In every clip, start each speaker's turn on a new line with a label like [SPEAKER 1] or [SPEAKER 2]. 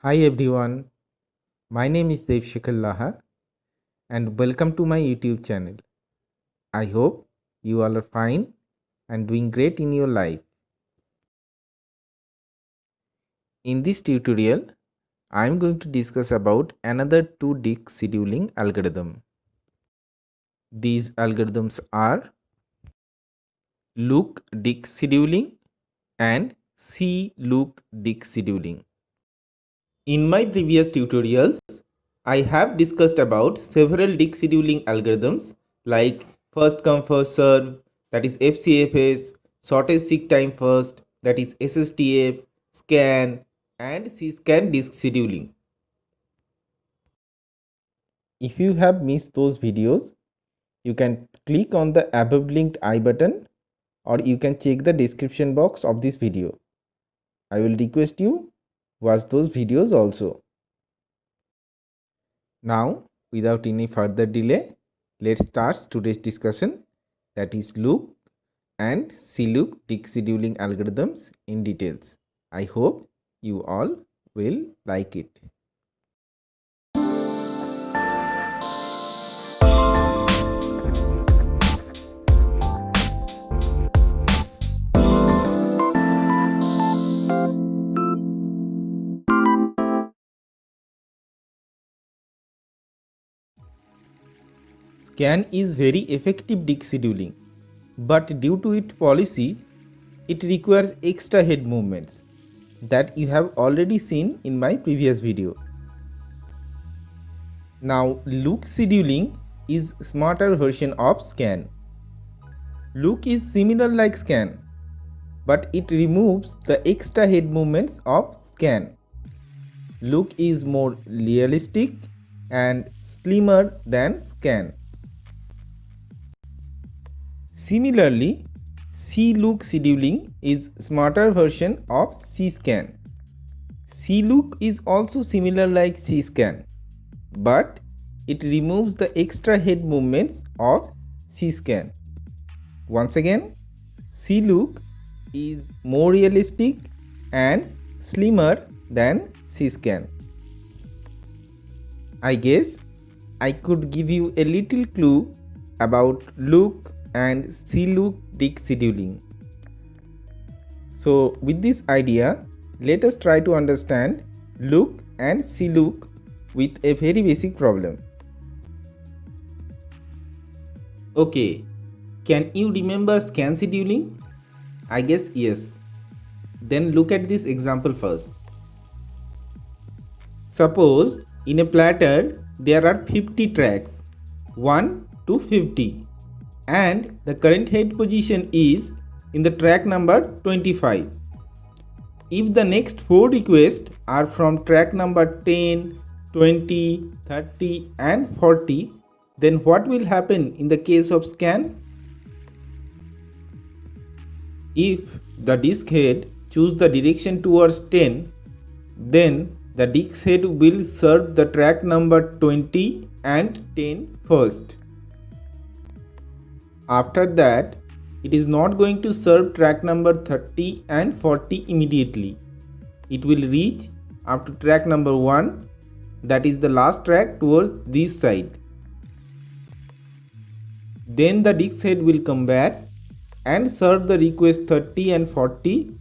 [SPEAKER 1] Hi everyone, my name is Dev Shekhar Laha and welcome to my YouTube channel. I hope you all are fine and doing great in your life. In this tutorial, I am going to discuss about another two disk scheduling algorithm. These algorithms are Look disk scheduling and See Look disk scheduling. In my previous tutorials, I have discussed about several disk scheduling algorithms like first come first serve, that is FCFS, shortest seek time first, that is SSTF, scan and cscan disk scheduling. If you have missed those videos, you can click on the above linked I button or you can check the description box of this video. I will request you watch those videos also. Now, without any further delay, let's start today's discussion, that is Look and CLOOK disk scheduling algorithms in details. I hope you all will like it. Scan is very effective disk scheduling, but due to its policy, it requires extra head movements that you have already seen in my previous video. Now, Look scheduling is smarter version of Scan. Look is similar like Scan, but it removes the extra head movements of Scan. Look is more realistic and slimmer than Scan. Similarly, CLOOK scheduling is smarter version of CScan. CLOOK is also similar like CScan, but it removes the extra head movements of CScan. Once again, CLOOK is more realistic and slimmer than CScan. I guess I could give you a little clue about Look and CLOOK disk scheduling. So with this idea, let us try to understand Look and CLOOK with a very basic problem. Okay, can you remember scan scheduling? I guess yes. Then look at this example first. Suppose in a platter there are 50 tracks, 1 to 50, and the current head position is in the track number 25. If the next 4 requests are from track number 10, 20, 30 and 40, then what will happen in the case of scan? If the disk head choose the direction towards 10, then the disk head will serve the track number 20 and 10 first. After that, it is not going to serve track number 30 and 40 immediately. It will reach up to track number 1, that is the last track towards this side. Then the disk head will come back and serve the request 30 and 40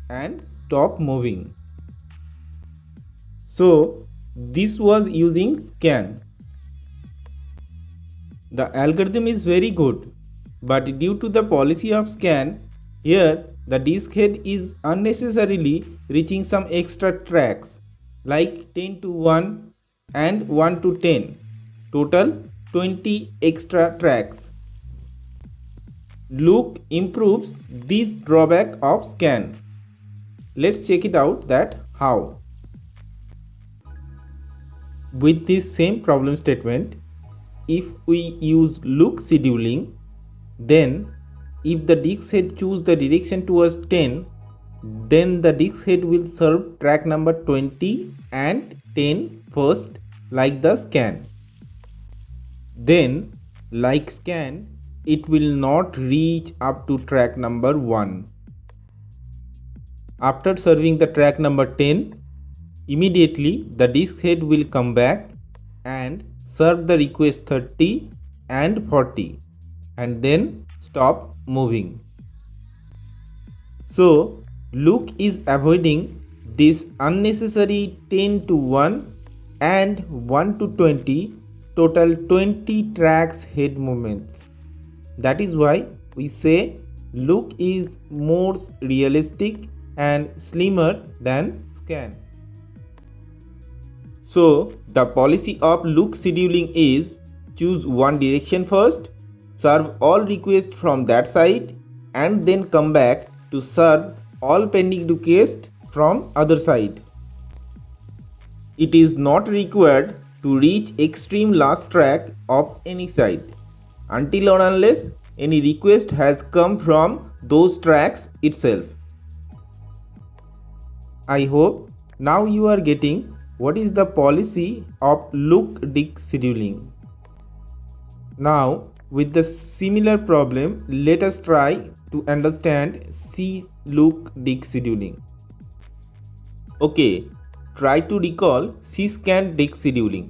[SPEAKER 1] and stop moving. So this was using scan. The algorithm is very good, but due to the policy of scan, here the disk head is unnecessarily reaching some extra tracks like 10 to 1 and 1 to 10, total 20 extra tracks. Look improves this drawback of scan. Let's check it out that how. With this same problem statement, if we use Look scheduling, then if the disk head choose the direction towards 10, then the disk head will serve track number 20 and 10 first like the scan. Then like scan, it will not reach up to track number 1. After serving the track number 10, Immediately the disk head will come back and serve the request 30 and 40 and then stop moving. So Luke is avoiding this unnecessary 10 to 1 and 1 to 20, total 20 tracks head movements. That is why we say Luke is more realistic and slimmer than Scan. So the policy of Luke scheduling is choose one direction first, serve all requests from that side, and then come back to serve all pending requests from other side. It is not required to reach extreme last track of any side until or unless any request has come from those tracks itself. I hope now you are getting what is the policy of Luke disk scheduling. Now with the similar problem, let us try to understand C-Luke disk scheduling. Okay, try to recall C-Scan disk scheduling.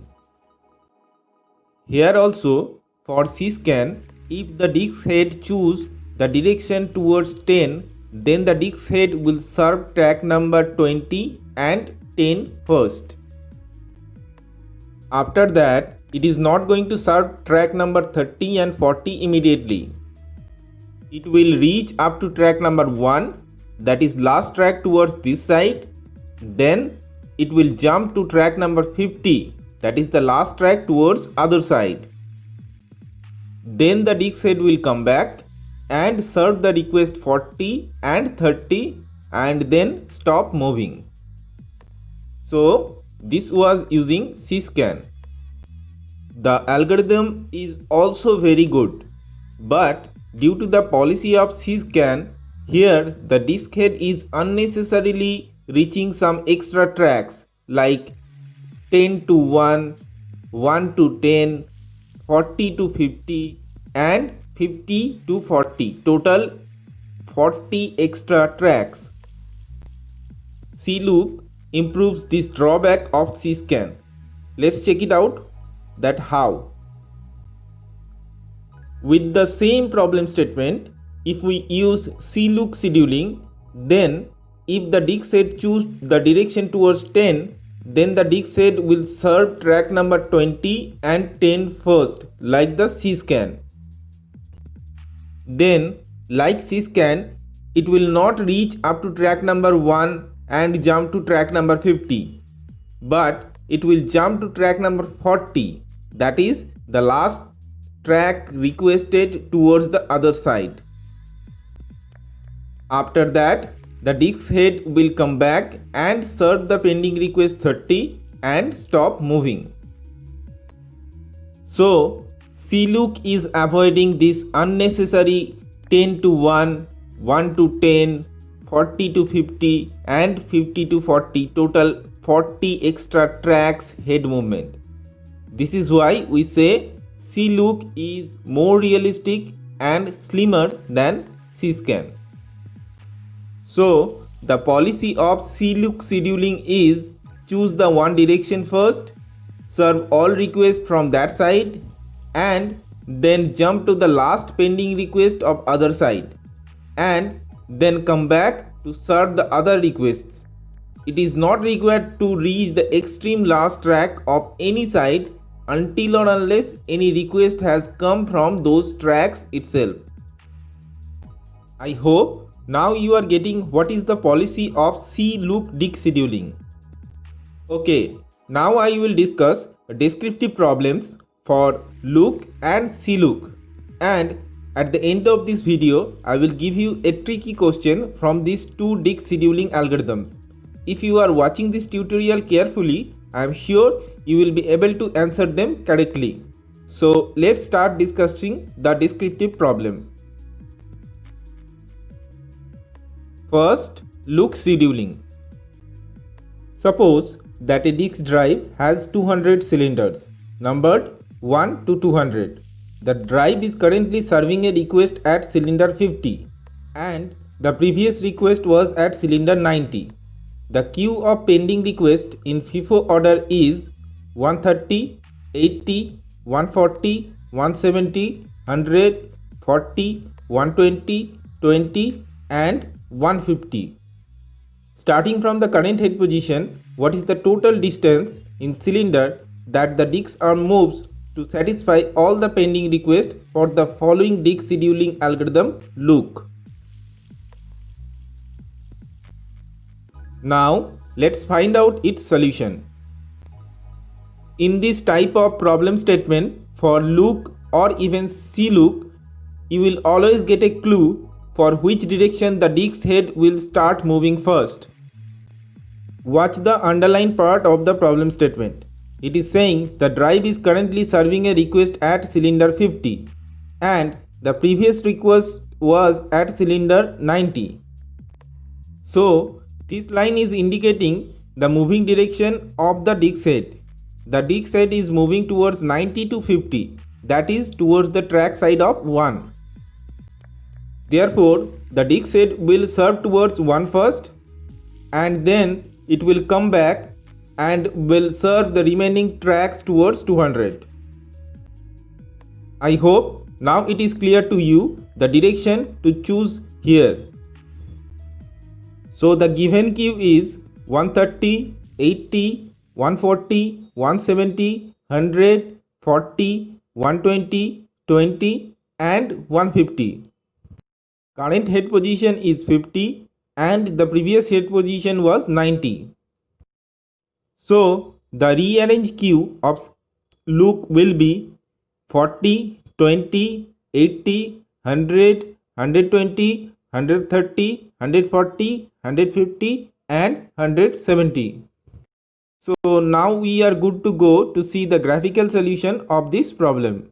[SPEAKER 1] Here also for C-Scan, if the disk head choose the direction towards 10, then the disk head will serve track number 20 and 10 first. After that, it is not going to serve track number 30 and 40 immediately. It will reach up to track number 1, that is last track towards this side. Then it will jump to track number 50, that is the last track towards other side. Then the disk head will come back and serve the request 40 and 30 and then stop moving. So this was using C-Scan. The algorithm is also very good, but due to the policy of C-Scan, here the disk head is unnecessarily reaching some extra tracks like 10 to 1, 1 to 10, 40 to 50 and 50 to 40, total 40 extra tracks. C-Luke improves this drawback of C-Scan. Let's check it out that how. With the same problem statement, if we use C-Luke scheduling, then if the disk head choose the direction towards 10, then the disk head will serve track number 20 and 10 first, like the C-Scan. Then, like C-Scan, it will not reach up to track number 1 and jump to track number 50, but it will jump to track number 40, that is the last track requested towards the other side. After that, the disk head will come back and serve the pending request 30 and stop moving. So C-Luke is avoiding this unnecessary 10 to 1, 1 to 10, 40 to 50 and 50 to 40, total 40 extra tracks head movement. This is why we say C-Luke is more realistic and slimmer than C-Scan. So the policy of C-Luke scheduling is choose the one direction first, serve all requests from that side and then jump to the last pending request of other side and then come back to serve the other requests. It is not required to reach the extreme last track of any side until or unless any request has come from those tracks itself. I hope now you are getting what is the policy of C-Luke disk scheduling. Okay, now I will discuss descriptive problems for Luke and C-Luke, and at the end of this video I will give you a tricky question from these two disk scheduling algorithms. If you are watching this tutorial carefully, I am sure you will be able to answer them correctly. So let's start discussing the descriptive problem. First, Luke scheduling. Suppose that a disk drive has 200 cylinders numbered 1 to 200. The drive is currently serving a request at cylinder 50 and the previous request was at cylinder 90. The queue of pending request in FIFO order is 130, 80, 140, 170, 100, 40, 120, 20 and 150. Starting from the current head position, what is the total distance in cylinder that the disk arm moves to satisfy all the pending requests for the following disk scheduling algorithm? Look. Now let's find out its solution. In this type of problem statement for look or even CLOOK, you will always get a clue for which direction the disk head will start moving first. Watch the underlined part of the problem statement. It is saying the drive is currently serving a request at cylinder 50 and the previous request was at cylinder 90. So this line is indicating the moving direction of the disk head. The disk head is moving towards 90 to 50, that is towards the track side of 1. Therefore, the disk head will serve towards 1 first and then it will come back and will serve the remaining tracks towards 200. I hope now it is clear to you the direction to choose here. So the given queue is 130, 80, 140, 170, 100, 40, 120, 20 and 150. Current head position is 50 and the previous head position was 90. So the rearranged queue of look will be 40, 20, 80, 100, 120, 130, 140, 150 and 170. So now we are good to go to see the graphical solution of this problem.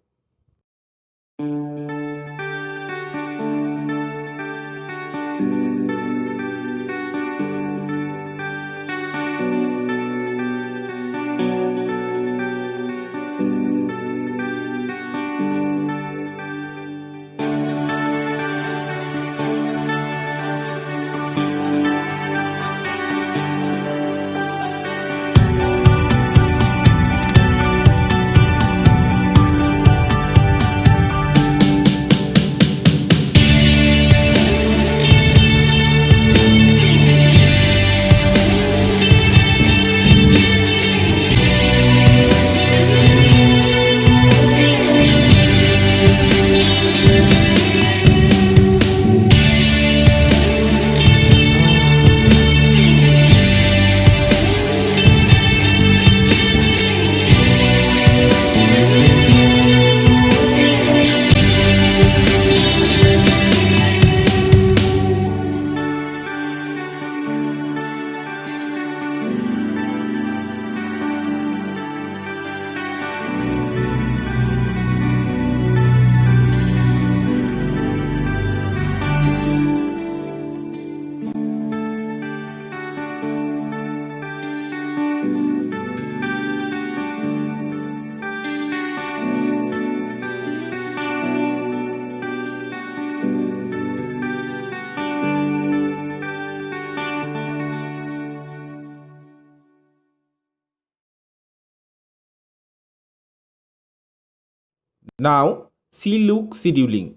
[SPEAKER 1] Now CLOOK scheduling.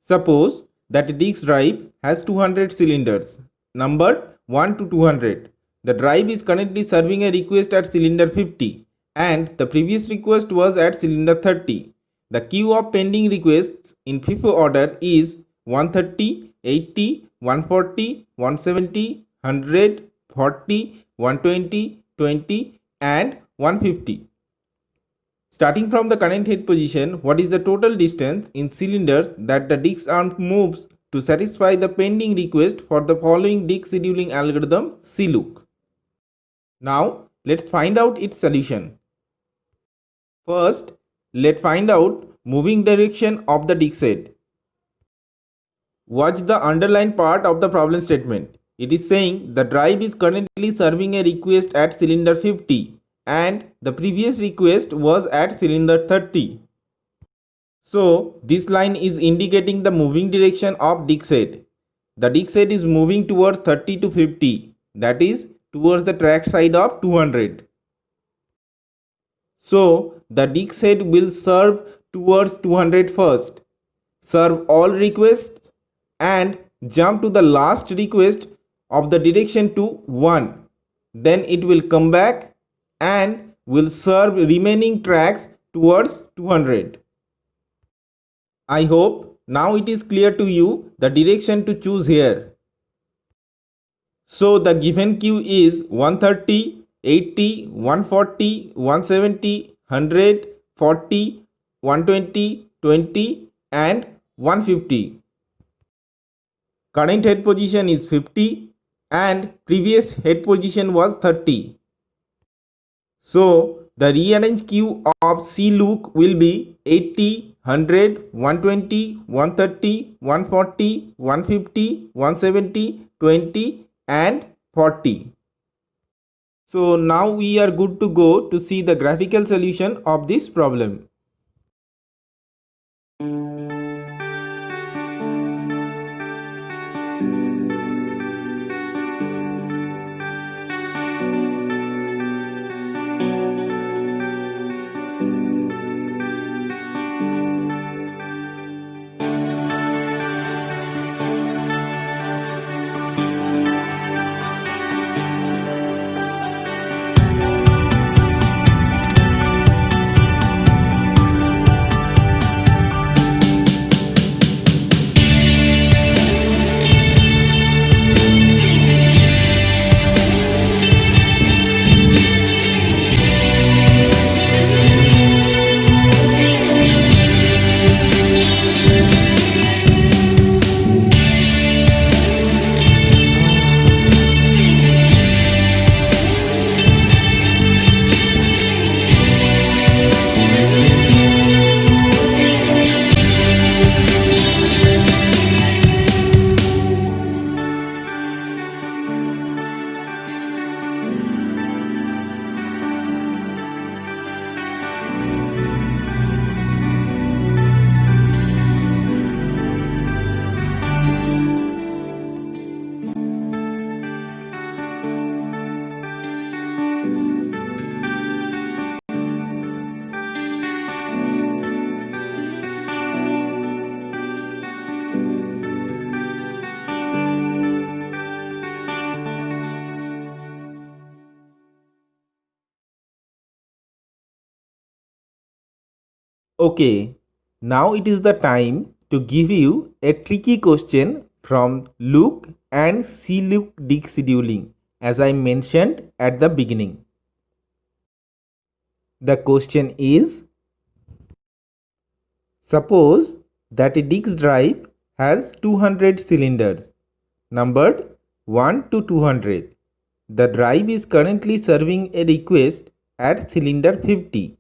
[SPEAKER 1] Suppose that a disk drive has 200 cylinders numbered 1 to 200. The drive is currently serving a request at cylinder 50 and the previous request was at cylinder 30. The queue of pending requests in FIFO order is 130, 80, 140, 170, 100, 40, 120, 20 and 150. Starting from the current head position, what is the total distance in cylinders that the disk arm moves to satisfy the pending request for the following disk scheduling algorithm CLOOK? Now let's find out its solution. First, let's find out moving direction of the disk head. Watch the underlined part of the problem statement. It is saying the drive is currently serving a request at cylinder 50 and the previous request was at cylinder 30. So this line is indicating the moving direction of disk head. the disc head is moving towards 30 to 50, that is towards the track side of 200. So the disc head will serve towards 200 first, serve all requests and jump to the last request of the direction to 1. Then it will come back and will serve remaining tracks towards 200. I hope now it is clear to you the direction to choose here. So the given queue is 130, 80, 140, 170, 100, 40, 120, 20 and 150. Current head position is 50 and previous head position was 30. So the rearranged queue of C look will be 80, 100, 120, 130, 140, 150, 170, 20 and 40. So now we are good to go to see the graphical solution of this problem. Okay, now it is the time to give you a tricky question from Look and See Look Dig scheduling, as I mentioned at the beginning. The question is, suppose that a disk drive has 200 cylinders numbered 1 to 200. The drive is currently serving a request at cylinder 50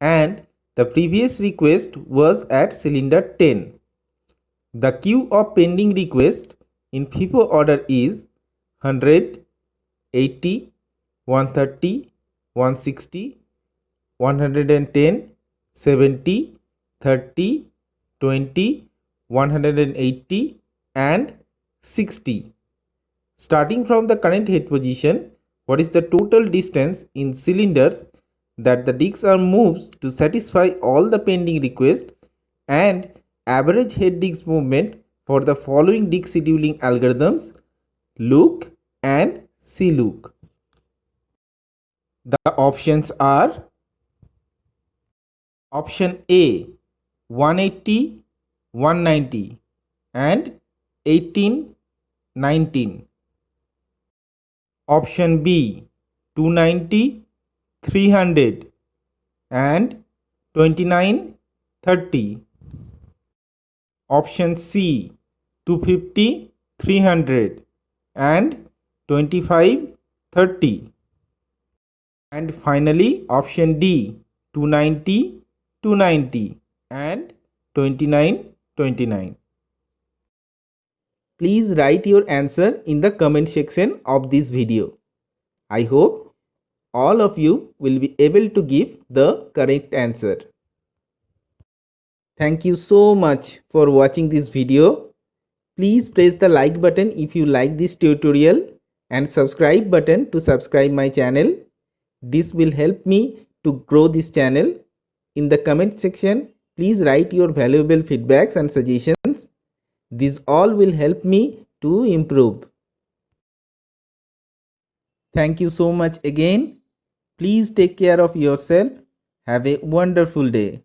[SPEAKER 1] and the previous request was at cylinder 10. The queue of pending requests in FIFO order is 100, 80, 130, 160, 110, 70, 30, 20, 180 and 60. Starting from the current head position, what is the total distance in cylinders that the disks are moved to satisfy all the pending requests, and average head disk movement for the following disk scheduling algorithms, Look and See Look. The options are option A 180, 190 and 18, 19. Option B 290, 300 and 29, 30. Option C 250, 300 and 25, 30. And finally option D 290, 290 and 29, 29. Please write your answer in the comment section of this video. I hope all of you will be able to give the correct answer. Thank you so much for watching this video. Please press the like button if you like this tutorial and subscribe button to subscribe my channel. This will help me to grow this channel. In the comment section, please write your valuable feedbacks and suggestions. These all will help me to improve. Thank you so much again. Please take care of yourself. Have a wonderful day.